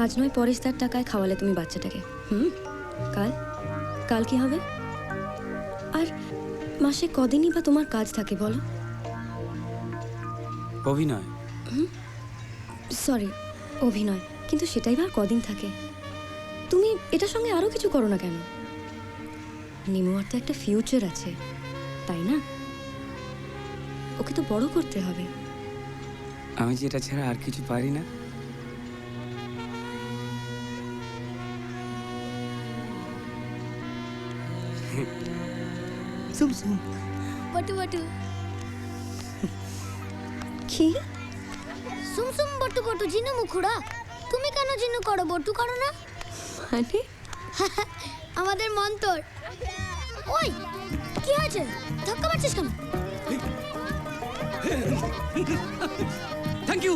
আজ নয় পরেশদার টাকায় খাওয়ালে তুমি বাচ্চাটাকে, কাল কাল কি হবে? আর মাসে কদিনই বা তোমার কাজ থাকে বলো? অভিনয়। সরি, অভিনয়, কিন্তু সেটাই বা আর কদিন থাকে? তুমি এটার সঙ্গে আরো কিছু করো না কেন? নিমুয়ার তো একটা ফিউচার আছে, তাই না? ওকে তো বড় করতে হবে। আমি যেটা ছাড়া আর কিছু পারি না। সুমসুম, বটু বটু কি? সুমসুম বটু বটু জিনু মুখুড়া। তুমি কেন জিনু করো, বটু করো না? মানে আমাদের মন্তর। ওই কি হয়েছে, ধাক্কা মারছিস কেন? Thank you.